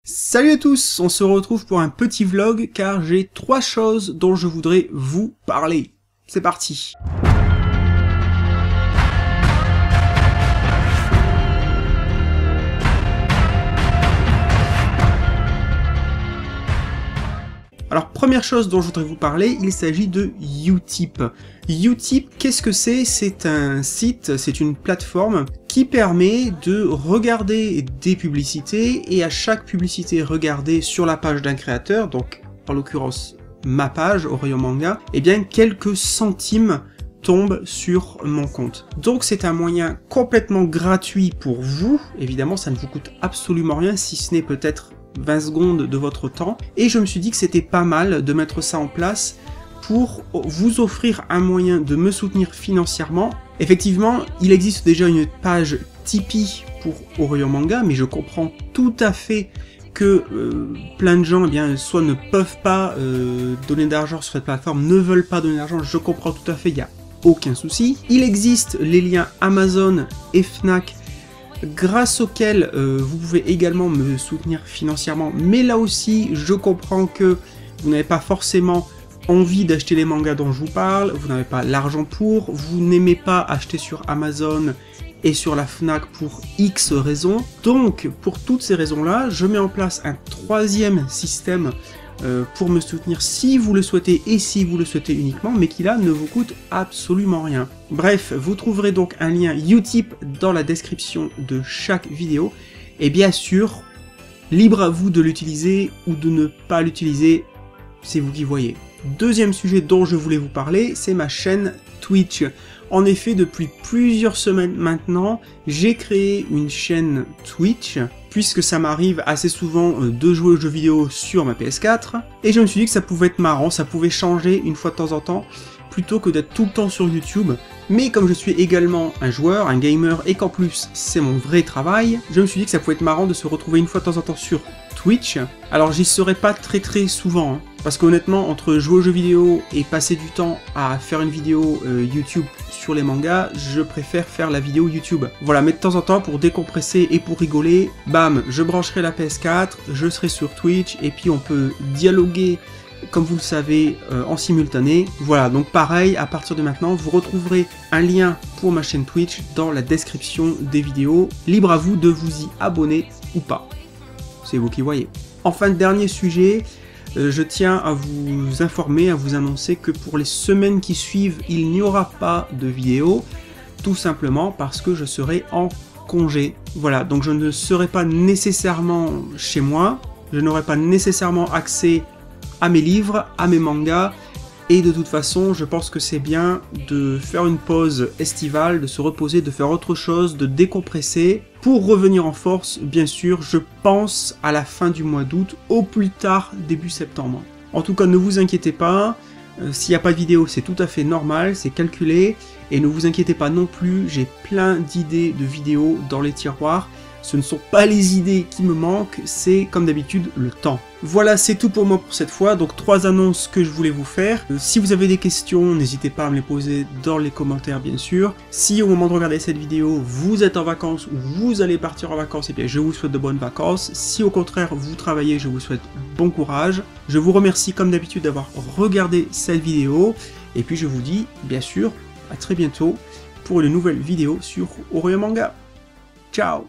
Salut à tous, on se retrouve pour un petit vlog car j'ai 3 choses dont je voudrais vous parler. C'est parti. Alors première chose dont je voudrais vous parler, il s'agit de Utip. Utip, qu'est-ce que c'est? C'est un site, c'est une plateforme qui permet de regarder des publicités et à chaque publicité regardée sur la page d'un créateur, donc en l'occurrence ma page, Orion Manga, eh bien quelques centimes tombent sur mon compte. Donc c'est un moyen complètement gratuit pour vous, évidemment ça ne vous coûte absolument rien si ce n'est peut-être 20 secondes de votre temps, et je me suis dit que c'était pas mal de mettre ça en place pour vous offrir un moyen de me soutenir financièrement. Effectivement, il existe déjà une page Tipeee pour Orion Manga, mais je comprends tout à fait que plein de gens eh bien, soit ne peuvent pas donner d'argent sur cette plateforme, ne veulent pas donner d'argent, je comprends tout à fait, il n'y a aucun souci. Il existe les liens Amazon et Fnac, grâce auquel vous pouvez également me soutenir financièrement, mais là aussi je comprends que vous n'avez pas forcément envie d'acheter les mangas dont je vous parle, vous n'avez pas l'argent pour, vous n'aimez pas acheter sur Amazon et sur la Fnac pour X raisons. Donc pour toutes ces raisons là, je mets en place un troisième système pour me soutenir si vous le souhaitez et si vous le souhaitez uniquement, mais qui là ne vous coûte absolument rien. Bref, vous trouverez donc un lien Utip dans la description de chaque vidéo, et bien sûr, libre à vous de l'utiliser ou de ne pas l'utiliser, c'est vous qui voyez. Deuxième sujet dont je voulais vous parler, c'est ma chaîne Twitch. En effet, depuis plusieurs semaines maintenant, j'ai créé une chaîne Twitch, puisque ça m'arrive assez souvent de jouer aux jeux vidéo sur ma PS4, et je me suis dit que ça pouvait être marrant, ça pouvait changer une fois de temps en temps, plutôt que d'être tout le temps sur YouTube. Mais comme je suis également un joueur, un gamer, et qu'en plus c'est mon vrai travail, je me suis dit que ça pouvait être marrant de se retrouver une fois de temps en temps sur Twitch. Alors j'y serai pas très souvent, hein, parce qu'honnêtement, entre jouer aux jeux vidéo et passer du temps à faire une vidéo YouTube sur les mangas, je préfère faire la vidéo YouTube. Voilà, mais de temps en temps, pour décompresser et pour rigoler, bam, je brancherai la PS4, je serai sur Twitch, et puis on peut dialoguer, comme vous le savez, en simultané. Voilà, donc pareil, à partir de maintenant, vous retrouverez un lien pour ma chaîne Twitch dans la description des vidéos. Libre à vous de vous y abonner ou pas. C'est vous qui voyez. Enfin, dernier sujet, je tiens à vous informer, à vous annoncer que pour les semaines qui suivent, il n'y aura pas de vidéo, tout simplement parce que je serai en congé. Voilà, donc je ne serai pas nécessairement chez moi, je n'aurai pas nécessairement accès à mes livres, à mes mangas, et de toute façon, je pense que c'est bien de faire une pause estivale, de se reposer, de faire autre chose, de décompresser, pour revenir en force, bien sûr, je pense à la fin du mois d'août, au plus tard début septembre. En tout cas, ne vous inquiétez pas, s'il n'y a pas de vidéo, c'est tout à fait normal, c'est calculé, et ne vous inquiétez pas non plus, j'ai plein d'idées de vidéos dans les tiroirs. Ce ne sont pas les idées qui me manquent, c'est comme d'habitude le temps. Voilà, c'est tout pour moi pour cette fois, donc 3 annonces que je voulais vous faire. Si vous avez des questions, n'hésitez pas à me les poser dans les commentaires bien sûr. Si au moment de regarder cette vidéo, vous êtes en vacances ou vous allez partir en vacances, et bien je vous souhaite de bonnes vacances. Si au contraire vous travaillez, je vous souhaite bon courage. Je vous remercie comme d'habitude d'avoir regardé cette vidéo, et puis je vous dis bien sûr à très bientôt pour une nouvelle vidéo sur Orion Manga. Ciao!